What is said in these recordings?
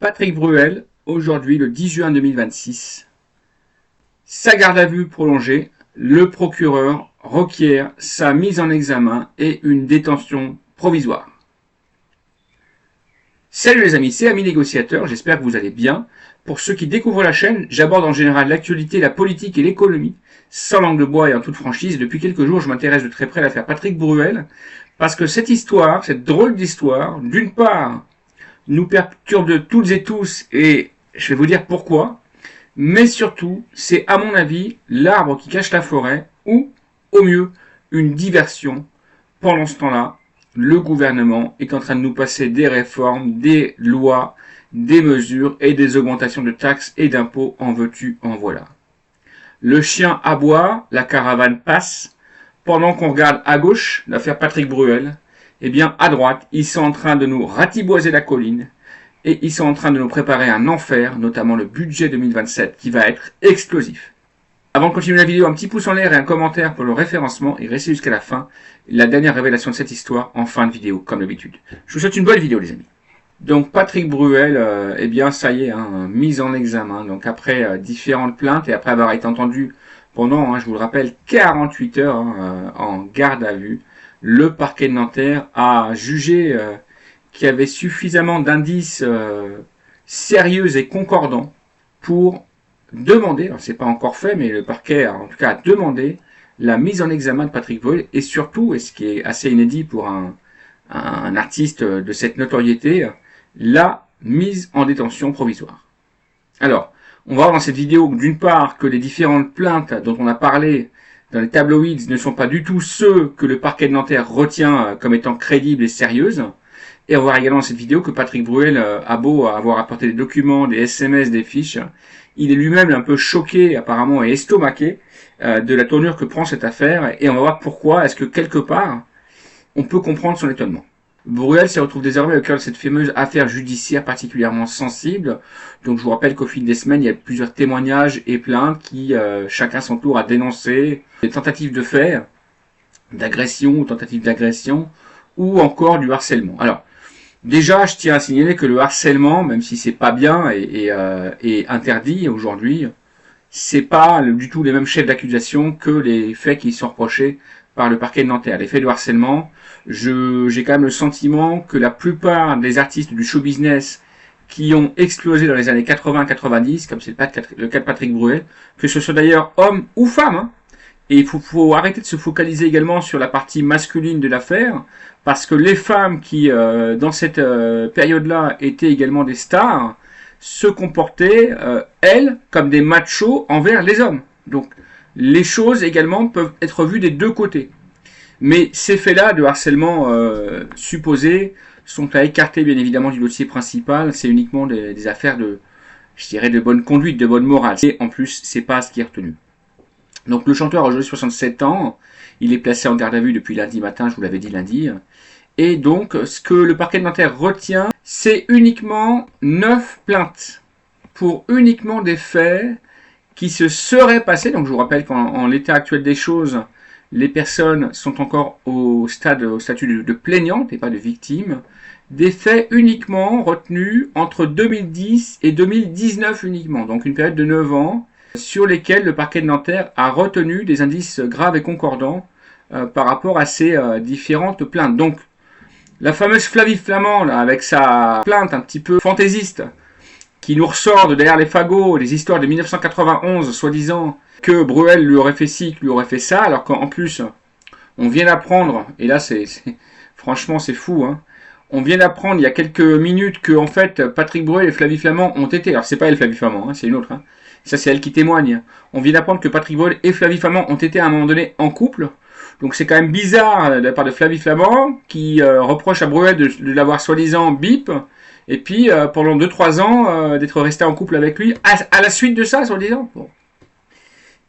Patrick Bruel, aujourd'hui le 10 juin 2026, sa garde à vue prolongée, le procureur requiert sa mise en examen et une détention provisoire. Salut les amis, c'est Ami Négociateur, j'espère que vous allez bien. Pour ceux qui découvrent la chaîne, j'aborde en général l'actualité, la politique et l'économie, sans langue de bois et en toute franchise. Depuis quelques jours, je m'intéresse de très près à l'affaire Patrick Bruel, parce que cette histoire, cette drôle d'histoire, d'une part, nous perturbe de toutes et tous, et je vais vous dire pourquoi, mais surtout, c'est à mon avis l'arbre qui cache la forêt, ou, au mieux, une diversion. Pendant ce temps-là, le gouvernement est en train de nous passer des réformes, des lois, des mesures et des augmentations de taxes et d'impôts, en veux-tu, en voilà. Le chien aboie, la caravane passe, pendant qu'on regarde à gauche l'affaire Patrick Bruel, eh bien, à droite, ils sont en train de nous ratiboiser la colline et ils sont en train de nous préparer un enfer, notamment le budget 2027 qui va être explosif. Avant de continuer la vidéo, un petit pouce en l'air et un commentaire pour le référencement et restez jusqu'à la fin. La dernière révélation de cette histoire en fin de vidéo, comme d'habitude. Je vous souhaite une bonne vidéo, les amis. Donc, Patrick Bruel, eh bien, ça y est, mise en examen. Donc, après différentes plaintes et après avoir été entendu pendant, je vous le rappelle, 48 heures en garde à vue, le parquet de Nanterre a jugé qu'il y avait suffisamment d'indices sérieux et concordants pour demander, alors c'est pas encore fait, mais le parquet en tout cas a demandé la mise en examen de Patrick Bruel et surtout, et ce qui est assez inédit pour un artiste de cette notoriété, la mise en détention provisoire. Alors, on va voir dans cette vidéo d'une part que les différentes plaintes dont on a parlé dans les tabloïds ne sont pas du tout ceux que le parquet de Nanterre retient comme étant crédibles et sérieuses. Et on va voir également dans cette vidéo que Patrick Bruel a beau avoir apporté des documents, des SMS, des fiches, il est lui-même un peu choqué apparemment et estomaqué de la tournure que prend cette affaire. Et on va voir pourquoi est-ce que quelque part on peut comprendre son étonnement. Bruel se retrouve désormais au cœur de cette fameuse affaire judiciaire particulièrement sensible. Donc je vous rappelle qu'au fil des semaines, il y a plusieurs témoignages et plaintes qui, chacun son tour, a dénoncé des tentatives de fait, d'agression ou tentatives d'agression, ou encore du harcèlement. Alors, déjà, je tiens à signaler que le harcèlement, même si c'est pas bien et interdit aujourd'hui, c'est pas du tout les mêmes chefs d'accusation que les faits qui sont reprochés par le parquet de Nanterre. Les faits de harcèlement, j'ai quand même le sentiment que la plupart des artistes du show business qui ont explosé dans les années 80-90, comme c'est le cas de Patrick Bruel, que ce soit d'ailleurs homme ou femme, et il faut arrêter de se focaliser également sur la partie masculine de l'affaire, parce que les femmes qui, dans cette période-là, étaient également des stars, se comportaient, elles, comme des machos envers les hommes. Donc, les choses également peuvent être vues des deux côtés. Mais ces faits-là de harcèlement supposés sont à écarter bien évidemment du dossier principal. C'est uniquement des affaires de, je dirais, de bonne conduite, de bonne morale. Et en plus, c'est pas ce qui est retenu. Donc le chanteur a aujourd'hui 67 ans. Il est placé en garde à vue depuis lundi matin, je vous l'avais dit lundi. Et donc, ce que le parquet de Nanterre retient, c'est uniquement 9 plaintes pour uniquement des faits qui se seraient passés. Donc je vous rappelle qu'en l'état actuel des choses, les personnes sont encore au statut de plaignante et pas de victime. Des faits uniquement retenus entre 2010 et 2019 uniquement, donc une période de 9 ans, sur lesquels le parquet de Nanterre a retenu des indices graves et concordants par rapport à ces différentes plaintes. Donc, la fameuse Flavie Flament, là, avec sa plainte un petit peu fantaisiste, qui nous ressort de derrière les fagots, les histoires de 1991, soi-disant, que Bruel lui aurait fait ci, que lui aurait fait ça, alors qu'en plus, on vient d'apprendre, et là, franchement, c'est fou, hein, on vient d'apprendre il y a quelques minutes que, en fait, Patrick Bruel et Flavie Flament ont été, alors c'est pas elle Flavie Flament, hein, c'est une autre, hein, ça c'est elle qui témoigne, on vient d'apprendre que Patrick Bruel et Flavie Flament ont été à un moment donné en couple, donc c'est quand même bizarre de la part de Flavie Flament, qui reproche à Bruel de l'avoir soi-disant bip, et puis pendant 2-3 ans d'être resté en couple avec lui, à la suite de ça, soi-disant. Bon.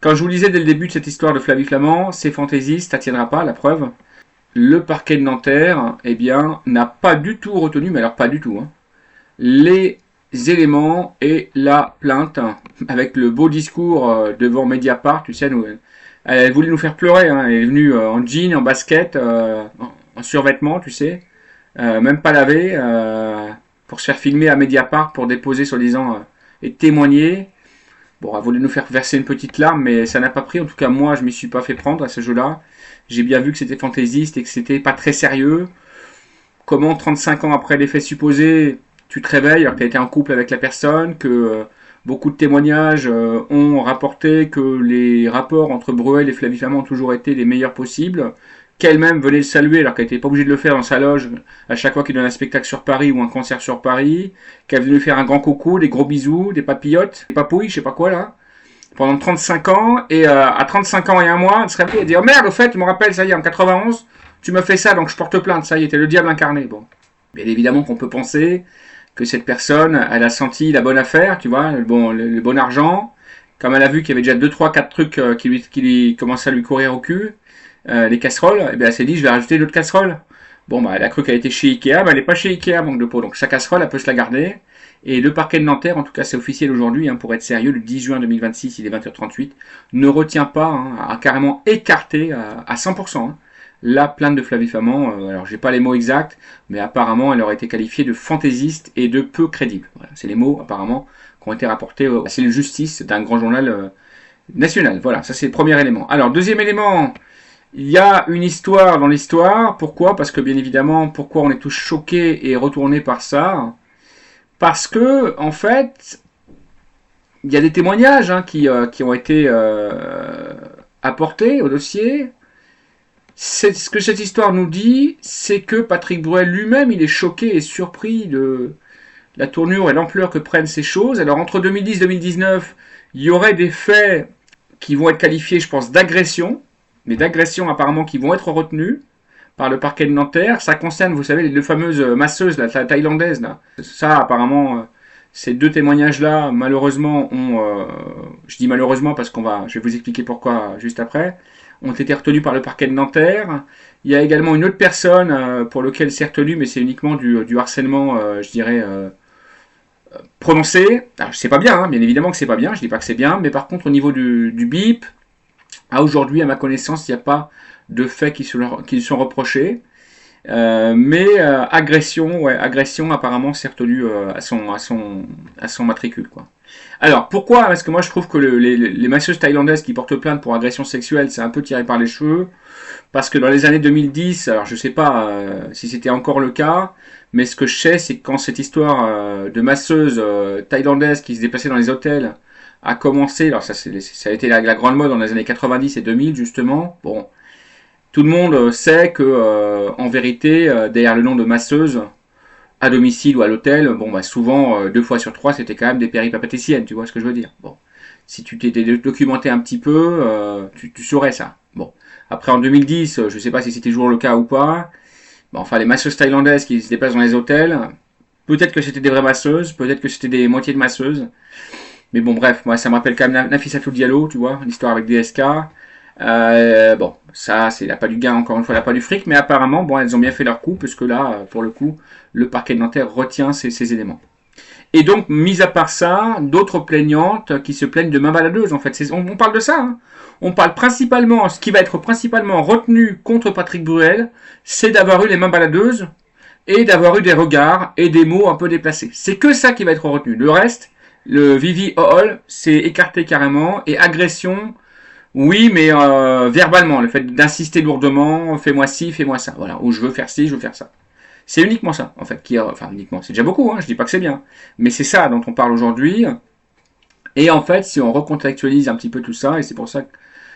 Quand je vous disais dès le début de cette histoire de Flavie Flament, c'est fantaisiste, ça tiendra pas, la preuve. Le parquet de Nanterre, eh bien, n'a pas du tout retenu, mais alors pas du tout, hein, les éléments et la plainte, avec le beau discours devant Mediapart, tu sais, elle voulait nous faire pleurer, hein, elle est venue en jean, en basket, en survêtement, tu sais, même pas lavé, pour se faire filmer à Mediapart pour déposer soi-disant et témoigner. Bon, elle voulait nous faire verser une petite larme, mais ça n'a pas pris. En tout cas, moi, je m'y suis pas fait prendre à ce jeu-là. J'ai bien vu que c'était fantaisiste et que c'était pas très sérieux. Comment 35 ans après les faits supposés, tu te réveilles alors que tu as été en couple avec la personne, que beaucoup de témoignages ont rapporté que les rapports entre Bruel et Flavie Flament ont toujours été les meilleurs possibles, qu'elle-même venait le saluer alors qu'elle n'était pas obligée de le faire dans sa loge à chaque fois qu'il donne un spectacle sur Paris ou un concert sur Paris, qu'elle venait lui faire un grand coucou, des gros bisous, des papillotes, des papouilles, je sais pas quoi là, pendant 35 ans, et à 35 ans et un mois, elle se réveille et dit « Oh merde, au fait, je me rappelle, ça y est, en 91, tu m'as fait ça, donc je porte plainte, ça y est, t'es le diable incarné. » Bon. Bien évidemment qu'on peut penser que cette personne, elle a senti la bonne affaire, tu vois, le bon argent, comme elle a vu qu'il y avait déjà 2, 3, 4 trucs qui lui commençaient à lui courir au cul, les casseroles, et bien elle s'est dit, je vais rajouter d'autres casseroles. Bon, bah, elle a cru qu'elle était chez Ikea, mais elle n'est pas chez Ikea, manque de peau. Donc, sa casserole, elle peut se la garder. Et le parquet de Nanterre, en tout cas, c'est officiel aujourd'hui, hein, pour être sérieux, le 10 juin 2026, il est 20h38, ne retient pas, hein, a carrément écarté à 100%, hein, la plainte de Flavie Flament. Alors, j'ai pas les mots exacts, mais apparemment, elle aurait été qualifiée de fantaisiste et de peu crédible. Voilà, c'est les mots, apparemment, qui ont été rapportés à la cellule justice d'un grand journal national. Voilà, ça c'est le premier élément. Alors, deuxième élément, il y a une histoire dans l'histoire. Pourquoi? Parce que bien évidemment, pourquoi on est tous choqués et retournés par ça? Parce que, en fait, il y a des témoignages qui ont été apportés au dossier. Ce que cette histoire nous dit, c'est que Patrick Bruel lui-même, il est choqué et surpris de la tournure et l'ampleur que prennent ces choses. Alors, entre 2010 et 2019, il y aurait des faits qui vont être qualifiés, je pense, d'agression, mais d'agressions apparemment qui vont être retenues par le parquet de Nanterre. Ça concerne, vous savez, les deux fameuses masseuses, la thaïlandaise. Là. Ça, apparemment, ces deux témoignages-là, malheureusement, je dis malheureusement parce je vais vous expliquer pourquoi juste après, ont été retenus par le parquet de Nanterre. Il y a également une autre personne pour laquelle c'est retenu, mais c'est uniquement du harcèlement, je dirais, prononcé. Alors, c'est pas bien, hein, bien évidemment que c'est pas bien, je dis pas que c'est bien, mais par contre, au niveau du BIP, à aujourd'hui, à ma connaissance, il n'y a pas de faits qui sont reprochés. Agression, apparemment, c'est retenu à son matricule, quoi. Alors, pourquoi? Parce que moi, je trouve que les masseuses thaïlandaises qui portent plainte pour agression sexuelle, c'est un peu tiré par les cheveux. Parce que dans les années 2010, alors je sais pas si c'était encore le cas, mais ce que je sais, c'est que quand cette histoire de masseuse thaïlandaise qui se déplaçait dans les hôtels a commencé, alors ça a été la grande mode dans les années 90 et 2000 justement, bon, tout le monde sait que en vérité, derrière le nom de masseuse, à domicile ou à l'hôtel, bon bah souvent 2 fois sur 3 c'était quand même des péripatéticiennes, tu vois ce que je veux dire. Bon, si tu t'étais documenté un petit peu, tu saurais ça. Bon, après en 2010, je sais pas si c'était toujours le cas ou pas. Bon, enfin les masseuses thaïlandaises qui se déplacent dans les hôtels, peut-être que c'était des vraies masseuses, peut-être que c'était des moitiés de masseuses. Mais bon bref, moi ça me rappelle quand même Nafissatou Diallo, tu vois, l'histoire avec DSK. Bon, ça c'est la pas du gain, encore une fois la pas du fric, mais apparemment bon elles ont bien fait leur coup, puisque là pour le coup le parquet de Nanterre retient ces éléments. Et donc mis à part ça, d'autres plaignantes qui se plaignent de main baladeuse en fait. On parle de ça, hein. On parle principalement, ce qui va être principalement retenu contre Patrick Bruel, c'est d'avoir eu les mains baladeuses et d'avoir eu des regards et des mots un peu déplacés. C'est que ça qui va être retenu. Le reste, le Vivi Ohol, c'est écarté carrément, et agression. Oui, mais verbalement, le fait d'insister lourdement, fais-moi ci, fais-moi ça, voilà, ou je veux faire ci, je veux faire ça. C'est uniquement ça, en fait, enfin uniquement, c'est déjà beaucoup, hein, je dis pas que c'est bien, mais c'est ça dont on parle aujourd'hui. Et en fait, si on recontextualise un petit peu tout ça, et c'est pour ça que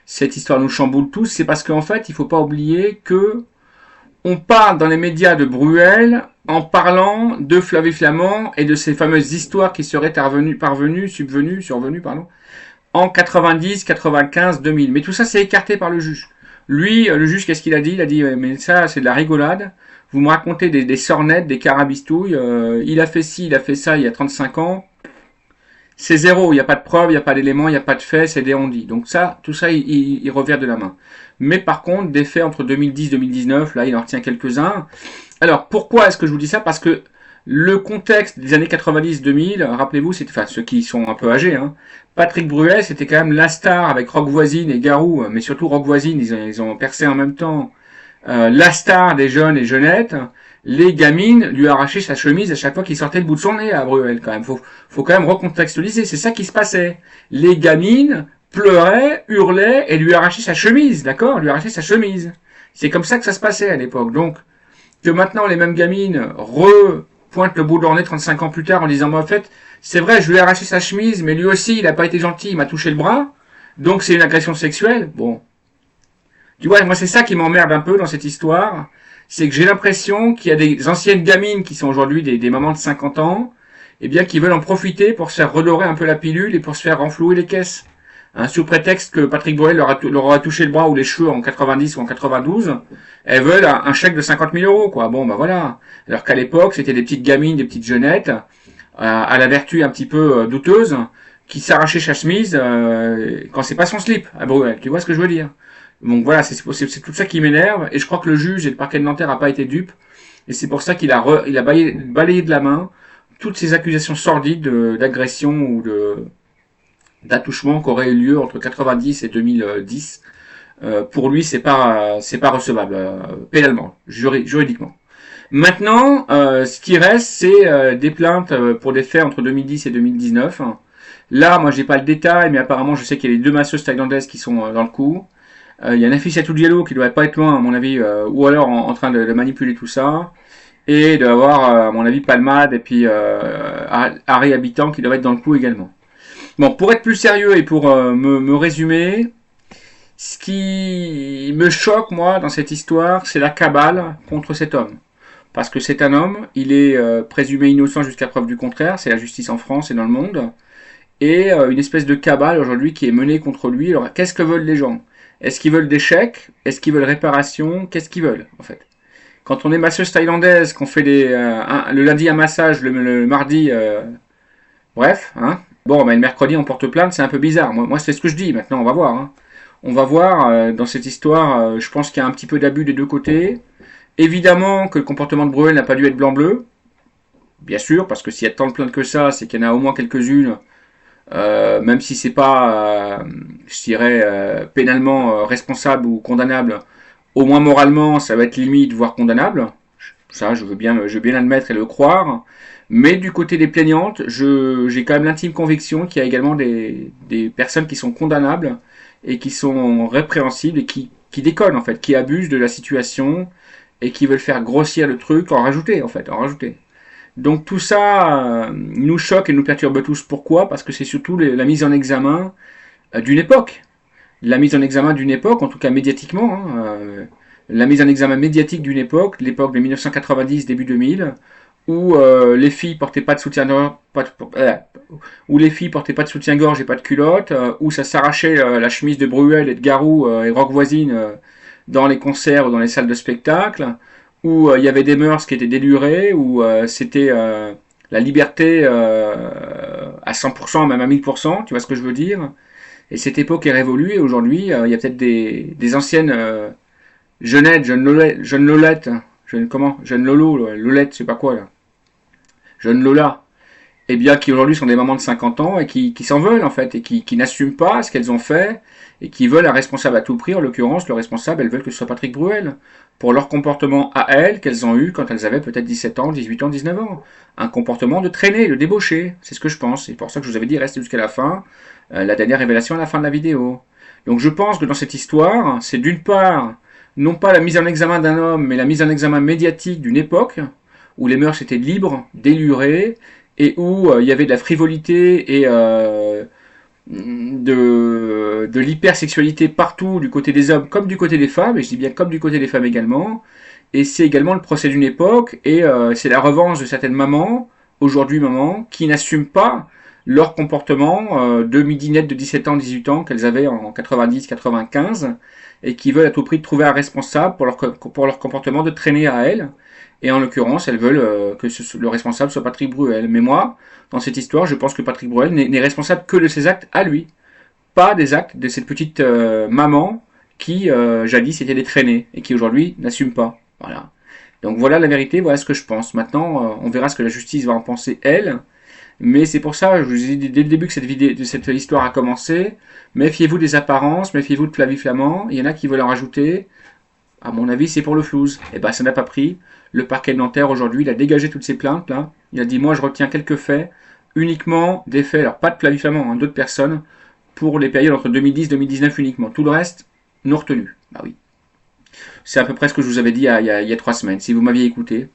cette histoire nous chamboule tous, c'est parce qu'en fait, il faut pas oublier que on parle dans les médias de Bruel en parlant de Flavie Flament et de ces fameuses histoires qui seraient survenues, en 90, 95, 2000. Mais tout ça, c'est écarté par le juge. Lui, le juge, qu'est-ce qu'il a dit? Il a dit, mais ça, c'est de la rigolade. Vous me racontez des sornettes, des carabistouilles. Il a fait ci, il a fait ça il y a 35 ans. C'est zéro. Il n'y a pas de preuve, il n'y a pas d'éléments, il n'y a pas de faits, c'est des on-dit. Donc ça, tout ça, il revient de la main. Mais par contre, des faits entre 2010 et 2019, là, il en retient quelques-uns. Alors, pourquoi est-ce que je vous dis ça? Parce que le contexte des années 90-2000, rappelez-vous, c'était, enfin, ceux qui sont un peu âgés, hein, Patrick Bruel, c'était quand même la star avec Rock Voisine et Garou, mais surtout Rock Voisine, ils ont percé en même temps, la star des jeunes et jeunettes, les gamines lui arrachaient sa chemise à chaque fois qu'il sortait le bout de son nez à Bruel, quand même. Faut quand même recontextualiser, c'est ça qui se passait. Les gamines pleuraient, hurlaient et lui arrachaient sa chemise, d'accord? Lui arrachaient sa chemise. C'est comme ça que ça se passait à l'époque. Donc, que maintenant les mêmes gamines repointent le bout de leur nez 35 ans plus tard en disant, moi, en fait, c'est vrai, je lui ai arraché sa chemise, mais lui aussi, il a pas été gentil, il m'a touché le bras, donc c'est une agression sexuelle. Bon. Tu vois, moi, c'est ça qui m'emmerde un peu dans cette histoire, c'est que j'ai l'impression qu'il y a des anciennes gamines qui sont aujourd'hui des mamans de 50 ans, eh bien, qui veulent en profiter pour se faire redorer un peu la pilule et pour se faire renflouer les caisses. Hein, sous prétexte que Patrick Bruel leur aura touché le bras ou les cheveux en 90 ou en 92, elles veulent un chèque de 50 000 euros, quoi. Bon, bah voilà. Alors qu'à l'époque, c'était des petites gamines, des petites jeunettes, à la vertu un petit peu douteuse, qui s'arrachaient sa chemise quand c'est pas son slip à Bruel. Tu vois ce que je veux dire? Donc voilà, c'est tout ça qui m'énerve, et je crois que le juge et le parquet de Nanterre n'a pas été dupe, et c'est pour ça qu'il a, il a balayé de la main toutes ces accusations sordides d'agression ou d'attouchement qui aurait eu lieu entre 90 et 2010. Pour lui, c'est pas recevable pénalement, juridiquement. Maintenant, ce qui reste, c'est des plaintes pour des faits entre 2010 et 2019. Là, moi, j'ai pas le détail, mais apparemment, je sais qu'il y a les deux masseuses thaïlandaises qui sont dans le coup. Il y a Nafissatou Diallo qui doit pas être loin, à mon avis, ou alors en train de manipuler tout ça. Et d'avoir, à mon avis, Palmade et puis Harry Habitant qui doivent être dans le coup également. Bon, pour être plus sérieux et pour me résumer, ce qui me choque, moi, dans cette histoire, c'est la cabale contre cet homme. Parce que c'est un homme, il est présumé innocent jusqu'à preuve du contraire, c'est la justice en France et dans le monde, et une espèce de cabale aujourd'hui qui est menée contre lui. Alors, qu'est-ce que veulent les gens? Est-ce qu'ils veulent des chèques? Est-ce qu'ils veulent réparation? Qu'est-ce qu'ils veulent, en fait? Quand on est masseuse thaïlandaise, qu'on fait le lundi un massage, le mardi, bref, hein. Bon, mais le mercredi on porte plainte, c'est un peu bizarre. Moi c'est ce que je dis. Maintenant, on va voir. Hein. On va voir dans cette histoire. Je pense qu'il y a un petit peu d'abus des deux côtés. Évidemment que le comportement de Bruel n'a pas dû être blanc-bleu. Bien sûr, parce que s'il y a tant de plaintes que ça, c'est qu'il y en a au moins quelques-unes. Même si c'est pas, je dirais, pénalement responsable ou condamnable, au moins moralement, ça va être limite, voire condamnable. Ça, je veux bien l'admettre et le croire. Mais du côté des plaignantes, j'ai quand même l'intime conviction qu'il y a également des personnes qui sont condamnables et qui sont répréhensibles et qui déconnent en fait, qui abusent de la situation et qui veulent faire grossir le truc, en rajouter. Donc tout ça nous choque et nous perturbe tous. Pourquoi? Parce que c'est surtout la mise en examen d'une époque. La mise en examen d'une époque, en tout cas médiatiquement, hein, la mise en examen médiatique d'une époque, l'époque de 1990, début 2000, où les filles portaient pas de soutien-gorge, où les filles portaient pas de soutien-gorge et pas de culotte, où ça s'arrachait la chemise de Bruel et de Garou et Rock Voisine dans les concerts ou dans les salles de spectacle, où il y avait des mœurs qui étaient délurées, où c'était la liberté à 100%, même à 1000%, tu vois ce que je veux dire? Et cette époque est révolue, et aujourd'hui, il y a peut-être des anciennes jeunettes, jeunes Lolettes, jeune Lolo, Lolette, je sais pas quoi là, jeune Lola, et bien qui aujourd'hui sont des mamans de 50 ans et qui s'en veulent en fait, et qui n'assument pas ce qu'elles ont fait, et qui veulent un responsable à tout prix. En l'occurrence, le responsable, elles veulent que ce soit Patrick Bruel, pour leur comportement à elles, qu'elles ont eu quand elles avaient peut-être 17 ans, 18 ans, 19 ans. Un comportement de traîner, de débaucher, c'est ce que je pense. C'est pour ça que je vous avais dit, restez jusqu'à la fin, la dernière révélation à la fin de la vidéo. Donc je pense que dans cette histoire, c'est d'une part, non pas la mise en examen d'un homme, mais la mise en examen médiatique d'une époque, où les mœurs étaient libres, délurées, et où il y avait de la frivolité et de l'hypersexualité partout, du côté des hommes comme du côté des femmes, et je dis bien comme du côté des femmes également. Et c'est également le procès d'une époque, et c'est la revanche de certaines mamans, aujourd'hui mamans, qui n'assument pas leur comportement de midinettes de 17 ans, 18 ans qu'elles avaient en 90, 95, et qui veulent à tout prix trouver un responsable pour leur comportement de traîner à elles. Et en l'occurrence, elles veulent que le responsable soit Patrick Bruel. Mais moi, dans cette histoire, je pense que Patrick Bruel n'est responsable que de ses actes à lui, pas des actes de cette petite maman qui, jadis, était des traînées, et qui aujourd'hui n'assume pas. Voilà. Donc voilà la vérité, voilà ce que je pense. Maintenant, on verra ce que la justice va en penser, elle. Mais c'est pour ça, je vous ai dit dès le début que cette histoire a commencé, méfiez-vous des apparences, méfiez-vous de Flavie Flament, il y en a qui veulent en rajouter. À mon avis, c'est pour le flouze. Et ben, ça n'a pas pris. Le parquet de Nanterre, aujourd'hui, il a dégagé toutes ces plaintes, là. Il a dit, moi, je retiens quelques faits, uniquement des faits, alors pas de Flavie Flament, hein, d'autres personnes, pour les périodes entre 2010 et 2019 uniquement. Tout le reste, non retenu. Bah oui. C'est à peu près ce que je vous avais dit il y a 3 semaines, si vous m'aviez écouté.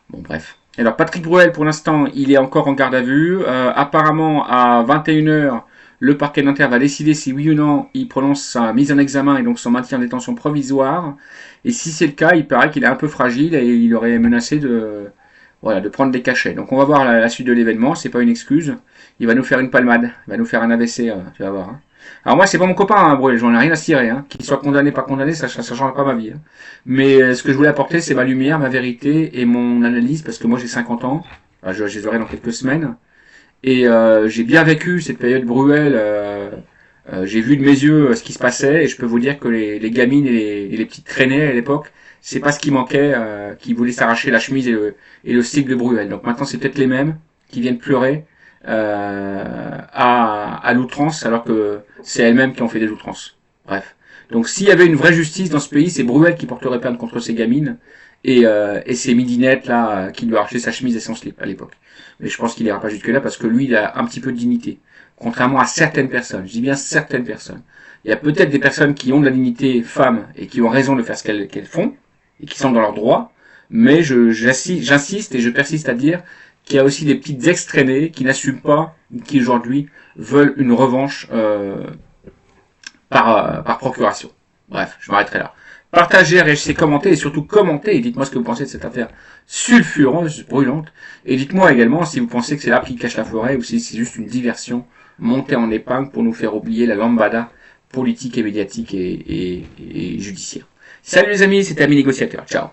Bon, bref. Alors, Patrick Bruel, pour l'instant, il est encore en garde à vue. Apparemment, à 21h, le parquet de Nanterre va décider si oui ou non il prononce sa mise en examen et donc son maintien en détention provisoire. Et si c'est le cas, il paraît qu'il est un peu fragile et il aurait menacé de prendre des cachets. Donc on va voir la suite de l'événement, c'est pas une excuse. Il va nous faire une palmade, il va nous faire un AVC, tu vas voir. Hein. Alors moi c'est pas mon copain, hein, Bruel, j'en ai rien à cirer. Hein. Qu'il soit condamné, pas condamné, ça change pas ma vie. Hein. Mais ce que je voulais apporter, c'est ma lumière, ma vérité et mon analyse, parce que moi j'ai 50 ans, je les aurai dans quelques semaines. Et j'ai bien vécu cette période Bruel. J'ai vu de mes yeux ce qui se passait et je peux vous dire que les gamines et les petites traînées à l'époque, c'est pas ce qui manquait, qui voulaient s'arracher la chemise et le slip de Bruel. Donc maintenant c'est peut-être les mêmes qui viennent pleurer à l'outrance alors que c'est elles-mêmes qui ont fait des outrances. Bref. Donc s'il y avait une vraie justice dans ce pays, c'est Bruel qui porterait plainte contre ces gamines et ces midinettes là qui lui arrachaient sa chemise et son slip à l'époque. Mais je pense qu'il ira pas jusque là parce que lui il a un petit peu de dignité. Contrairement à certaines personnes, je dis bien certaines personnes. Il y a peut-être des personnes qui ont de la dignité femmes et qui ont raison de faire ce qu'elles font et qui sont dans leurs droits, mais j'insiste et je persiste à dire qu'il y a aussi des petites ex-traînées qui n'assument pas, qui aujourd'hui veulent une revanche par procuration. Bref, je m'arrêterai là. Partagez, réagissez, commentez et surtout commentez et dites-moi ce que vous pensez de cette affaire sulfureuse, brûlante. Et dites-moi également si vous pensez que c'est l'arbre qui cache la forêt ou si c'est juste une diversion montée en épingle pour nous faire oublier la lambada politique et médiatique et judiciaire. Salut les amis, c'était Ami Négociateur. Ciao.